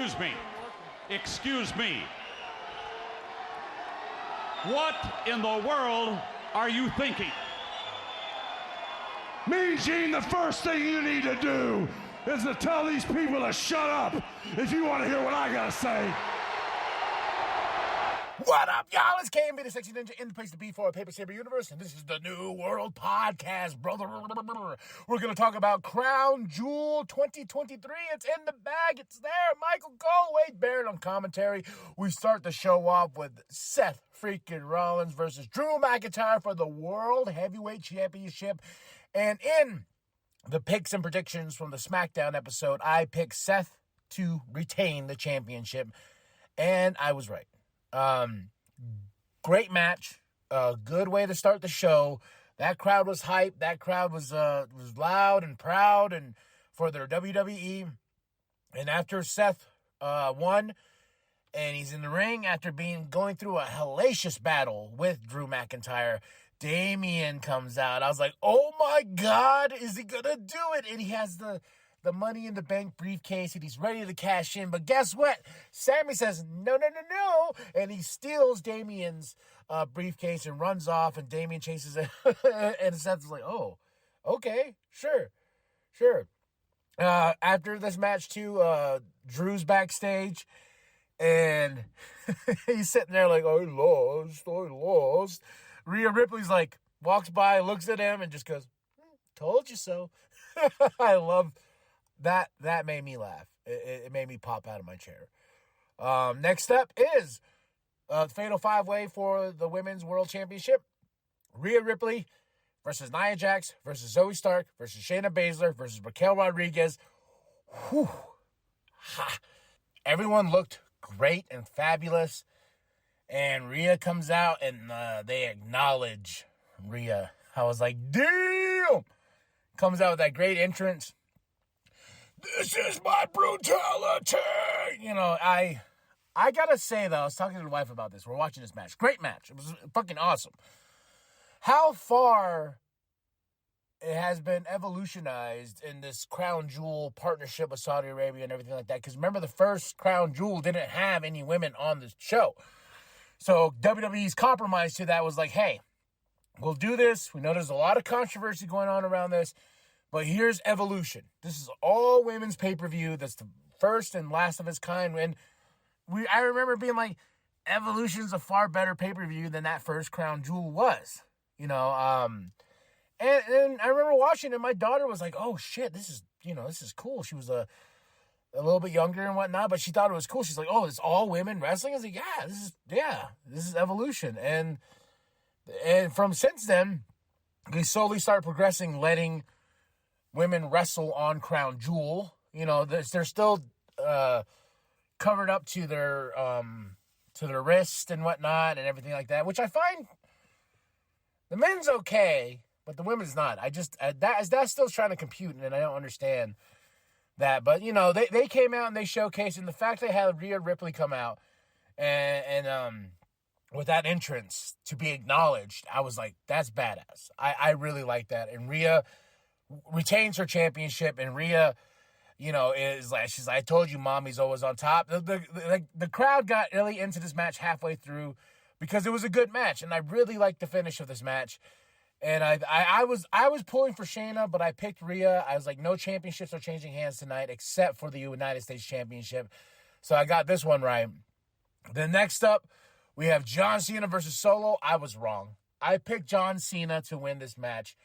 Excuse me. Excuse me. What in the world are you thinking? Mean Gene, the first thing you need to do is to tell these people to shut up if you want to hear what I gotta say. What up, y'all? It's KMB, the Sexy Ninja, in the place to be for a Paper Saber universe, and this is the New World Podcast, brother. We're going to talk about Crown Jewel 2023. It's in the bag. It's there. Michael Cole, Wade Barrett on commentary. We start the show off with Seth freaking Rollins versus Drew McIntyre for the World Heavyweight Championship. And in the picks and predictions from the SmackDown episode, I picked Seth to retain the championship, and I was right. Great match, good way to start the show. That crowd was hyped. That crowd was loud and proud and for their WWE. And after Seth won, and he's in the ring after going through a hellacious battle with Drew McIntyre, Damian comes out. I was like, oh my God, is he gonna do it? And he has the Money in the Bank briefcase, and he's ready to cash in. But guess what? Sammy says, no. And he steals Damian's briefcase and runs off, and Damian chases it. And Seth's like, oh, okay, sure. After this match, too, Drew's backstage, and he's sitting there like, I lost. Rhea Ripley's like, walks by, looks at him, and just goes, told you so. I love that made me laugh. It made me pop out of my chair. Next up is Fatal 5-Way for the Women's World Championship. Rhea Ripley versus Nia Jax versus Zoe Stark versus Shayna Baszler versus Raquel Rodriguez. Whew. Ha. Everyone looked great and fabulous. And Rhea comes out and they acknowledge Rhea. I was like, damn! Comes out with that great entrance. This is my brutality. You know, I gotta say, though, I was talking to the wife about this. We're watching this match. Great match. It was fucking awesome. How far it has been evolutionized in this Crown Jewel partnership with Saudi Arabia and everything like that. Because remember, the first Crown Jewel didn't have any women on the show. So WWE's compromise to that was like, hey, we'll do this. We know there's a lot of controversy going on around this. But here's Evolution. This is all women's pay-per-view. That's the first and last of its kind. And I remember being like, Evolution's a far better pay-per-view than that first Crown Jewel was. You know, and I remember watching it, and my daughter was like, oh shit, this is cool. She was a little bit younger and whatnot, but she thought it was cool. She's like, oh, it's all women wrestling? I was like, this is Evolution. And from since then, they slowly start progressing, letting women wrestle on Crown Jewel. You know, they're still covered up to their wrist and whatnot and everything like that, which I find the men's okay, but the women's not. That's still trying to compute, and I don't understand that. But, you know, they came out and they showcased, and the fact they had Rhea Ripley come out and with that entrance to be acknowledged, I was like, that's badass. I really like that. And Rhea retains her championship, and Rhea, you know, is like, she's like, I told you mommy's always on top. The crowd got really into this match halfway through because it was a good match, and I really liked the finish of this match. And I was pulling for Shayna, but I picked Rhea. I was like, no championships are changing hands tonight except for the United States Championship. So I got this one right. Then next up, we have John Cena versus Solo. I was wrong. I picked John Cena to win this match.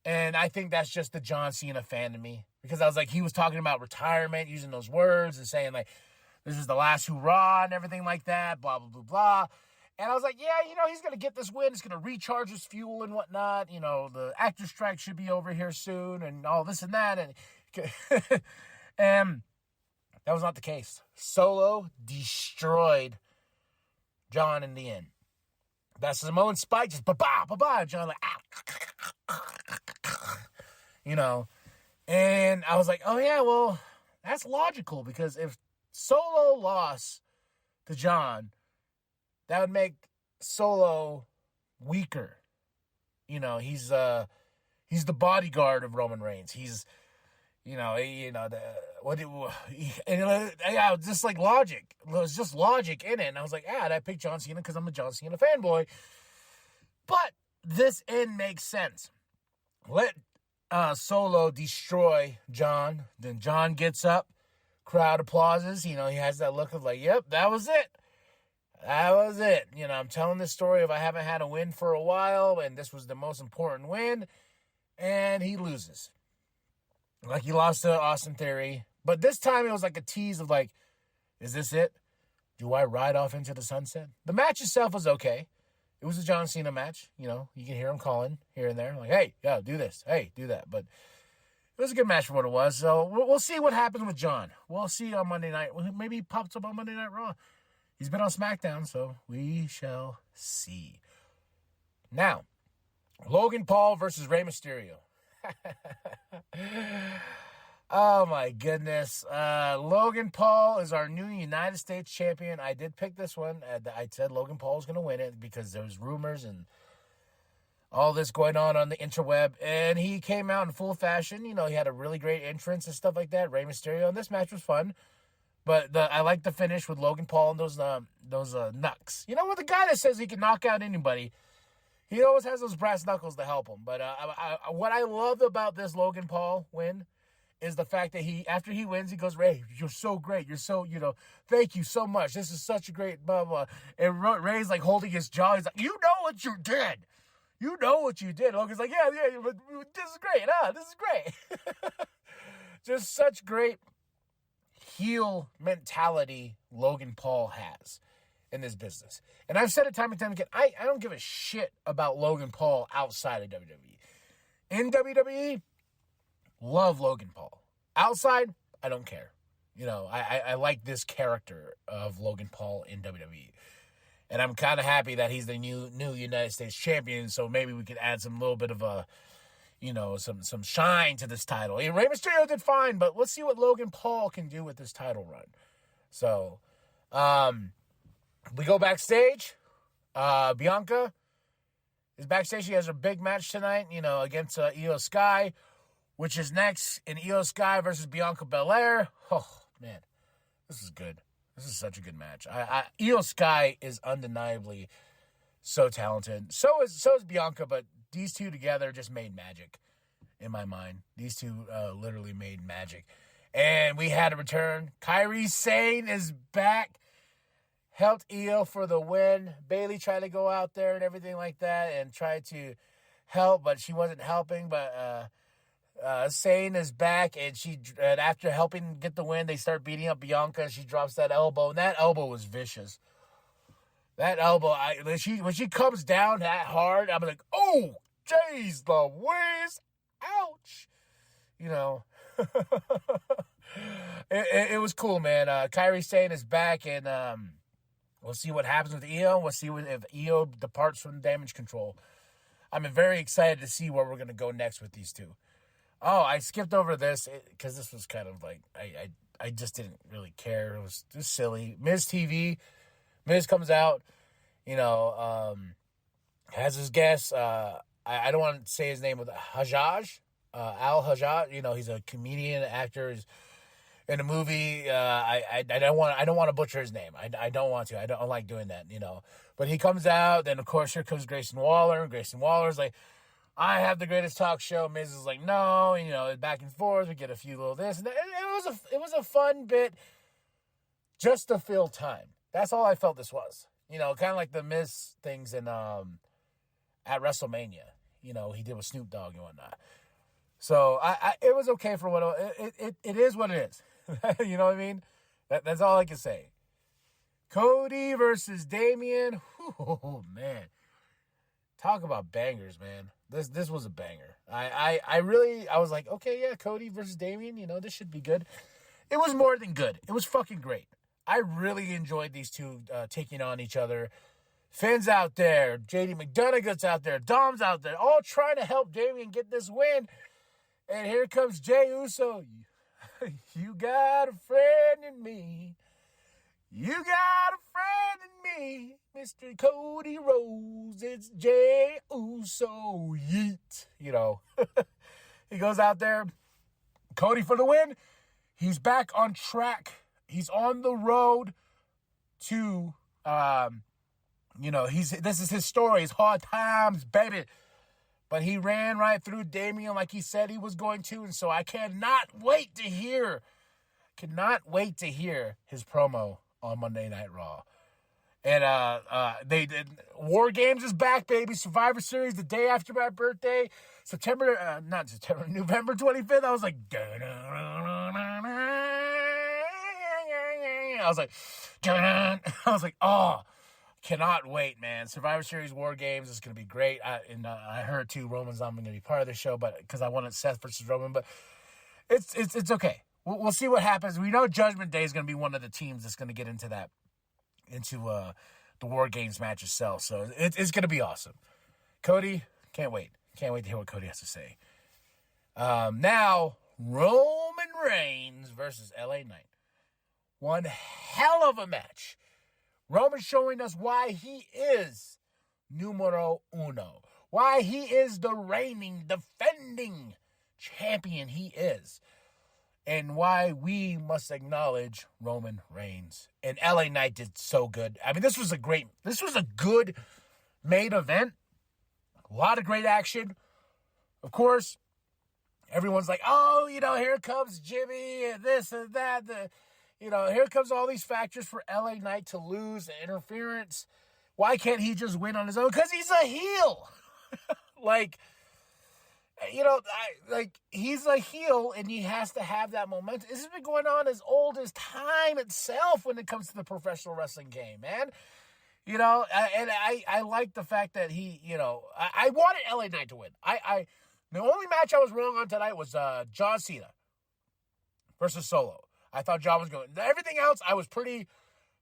And I think that's just the John Cena fan to me. Because I was like, he was talking about retirement, using those words and saying, like, this is the last hurrah and everything like that, blah, blah, blah, blah. And I was like, yeah, you know, he's going to get this win. He's going to recharge his fuel and whatnot. You know, the actor strike should be over here soon and all this and that. And that was not the case. Solo destroyed John in the end. That Samoan Spike just ba-ba. John like, you know. And I was like, oh yeah, well, that's logical, because if Solo lost to John, that would make Solo weaker. You know, he's the bodyguard of Roman Reigns. He's, yeah, just like logic. It was just logic in it. And I was like, I picked John Cena because I'm a John Cena fanboy. But this end makes sense. Let Solo destroy John. Then John gets up. Crowd applauses. He has that look of like, yep, that was it. That was it. I'm telling this story of I haven't had a win for a while, and this was the most important win. And he loses. Like he lost to Austin Theory. But this time it was like a tease of like, is this it? Do I ride off into the sunset? The match itself was okay. It was a John Cena match. You can hear him calling here and there. Like, hey, yeah, do this. Hey, do that. But it was a good match for what it was. So we'll see what happens with John. We'll see on Monday night. Maybe he pops up on Monday Night Raw. He's been on SmackDown, so we shall see. Now, Logan Paul versus Rey Mysterio. Oh, my goodness. Logan Paul is our new United States champion. I did pick this one. I said Logan Paul was going to win it because there was rumors and all this going on the interweb. And he came out in full fashion. He had a really great entrance and stuff like that. Rey Mysterio. And this match was fun. But I like the finish with Logan Paul and those knucks. With the guy that says he can knock out anybody, he always has those brass knuckles to help him. But what I loved about this Logan Paul win is the fact that after he wins, he goes, Ray, you're so great. You're so, thank you so much. This is such a great blah, blah. And Ray's like holding his jaw. He's like, you know what you did. You know what you did. Logan's like, yeah, but this is great. This is great. Just such great heel mentality Logan Paul has in this business. And I've said it time and time again, I don't give a shit about Logan Paul outside of WWE. In WWE, love Logan Paul. Outside, I don't care. I like this character of Logan Paul in WWE. And I'm kind of happy that he's the new United States champion, so maybe we could add some little bit of a some shine to this title. Rey Mysterio did fine, but let's see what Logan Paul can do with this title run. So, we go backstage. Bianca is backstage. She has her big match tonight, against Io Sky, which is next in Io Sky versus Bianca Belair. Oh, man, this is good. This is such a good match. Io Sky is undeniably so talented. So is Bianca, but these two together just made magic in my mind. These two literally made magic. And we had a return. Kairi Sane is back. Helped Io for the win. Bayley tried to go out there and everything like that and tried to help, but she wasn't helping. But Sane is back, and after helping get the win, they start beating up Bianca. She drops that elbow, and that elbow was vicious. That elbow, when she comes down that hard, I'm like, oh, jeez, the whiz, ouch. It was cool, man. Kairi Sane is back, and we'll see what happens with Io. We'll see if Io departs from Damage Control. I'm very excited to see where we're going to go next with these two. Oh, I skipped over this because this was kind of like, I just didn't really care. It was just silly. Miz TV. Miz comes out, has his guest. I don't want to say his name with Hajjaj, Al Hajjaj. He's a comedian, actor. He's in a movie. I don't want to butcher his name. I don't want to. I don't like doing that. But he comes out. Then of course here comes Grayson Waller. Grayson Waller's like, I have the greatest talk show. Miz is like, no, back and forth. We get a few little this, and it was a fun bit, just to fill time. That's all I felt this was. Kind of like the Miz things in at WrestleMania. He did with Snoop Dogg and whatnot. So it was okay for what it is what it is. You know what I mean? That's all I can say. Cody versus Damian. Oh man, talk about bangers, man. This was a banger. I was like, okay, yeah, Cody versus Damian. This should be good. It was more than good. It was fucking great. I really enjoyed these two taking on each other. Finn's out there. JD McDonagall's out there. Dom's out there. All trying to help Damian get this win. And here comes Jey Uso. You got a friend in me. You got a friend in me. Mr. Cody Rhodes. It's Jey Uso. Yeet. He goes out there. Cody for the win. He's back on track. He's on the road to, this is his story. It's hard times, baby. But he ran right through Damian like he said he was going to, and so I cannot wait to hear his promo on Monday Night Raw. And War Games is back, baby. Survivor Series the day after my birthday, November 25th. I was like, oh, cannot wait, man. Survivor Series War Games is going to be great. I heard too Roman's not going to be part of the show, but because I wanted Seth versus Roman, but it's okay. We'll see what happens. We know Judgment Day is going to be one of the teams that's going to get into the War Games match itself. So it's going to be awesome. Cody, can't wait. Can't wait to hear what Cody has to say. Now, Roman Reigns versus LA Knight. One hell of a match. Roman showing us why he is numero uno. Why he is the reigning, defending champion he is. And why we must acknowledge Roman Reigns. And LA Knight did so good. I mean, this was a good main event. A lot of great action. Of course, everyone's like, oh, here comes Jimmy and this and that. Here comes all these factors for LA Knight to lose, the interference. Why can't he just win on his own? Because he's a heel. He's a heel and he has to have that momentum. This has been going on as old as time itself when it comes to the professional wrestling game, man. I like the fact that he, I wanted LA Knight to win. The only match I was wrong on tonight was John Cena versus Solo. I thought John was going. Everything else, I was pretty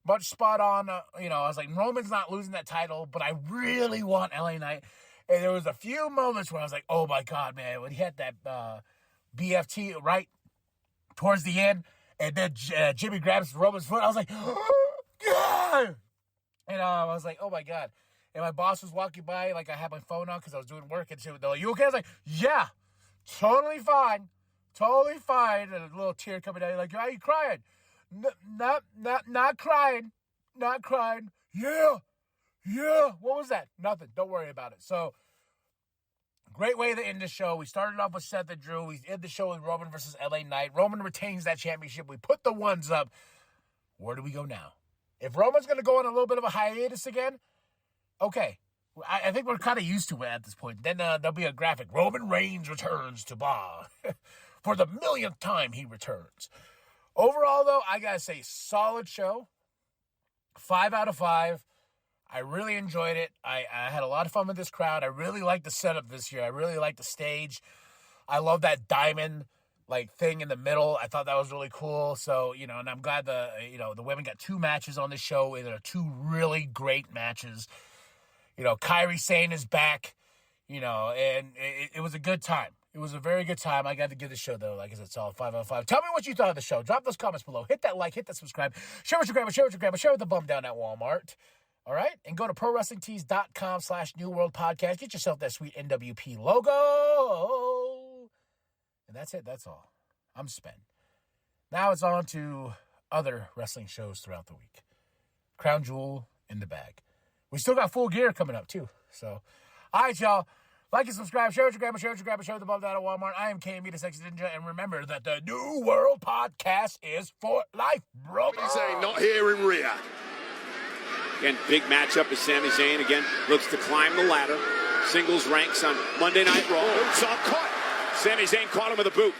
much spot on. I was like, Roman's not losing that title, but I really want LA Knight. And there was a few moments where I was like, oh, my God, man. When he had that BFT right towards the end, and then Jimmy grabs Roman's foot, I was like, oh, God. And I was like, oh, my God. And my boss was walking by, like I had my phone on because I was doing work and shit. They're like, you okay? I was like, yeah, totally fine. Totally fine. And a little tear coming down. Like, are you crying? Not crying. Not crying. Yeah. What was that? Nothing. Don't worry about it. So, great way to end the show. We started off with Seth and Drew. We end the show with Roman versus LA Knight. Roman retains that championship. We put the ones up. Where do we go now? If Roman's going to go on a little bit of a hiatus again, okay. I think we're kind of used to it at this point. Then there'll be a graphic. Roman Reigns returns to Bar. For the millionth time he returns. Overall, though, I got to say, solid show. 5 out of 5. I really enjoyed it. I had a lot of fun with this crowd. I really liked the setup this year. I really liked the stage. I love that diamond thing in the middle. I thought that was really cool. So, and I'm glad the women got 2 matches on the show. They're 2 really great matches. Kairi Sane is back, and it was a good time. It was a very good time. I got to give the show, though, like I said, it's all 5 out of 5. Tell me what you thought of the show. Drop those comments below. Hit that like, hit that subscribe. Share with your grandma, share with the bum down at Walmart. All right? And go to ProWrestlingTees.com/New World Podcast. Get yourself that sweet nWp logo. And that's it. That's all. I'm spent. Now it's on to other wrestling shows throughout the week. Crown Jewel in the bag. We still got Full Gear coming up, too. So, all right, y'all. Like and subscribe. Share with your grandma. Share with the bum down at Walmart. I am KMB, the Sexy Ninja. And remember that the New World Podcast is for life, bro. He's saying not here in Riyadh. Again, big matchup as Sami Zayn again looks to climb the ladder. Singles ranks on Monday Night Raw. Rhodes caught. Sami Zayn caught him with a boot.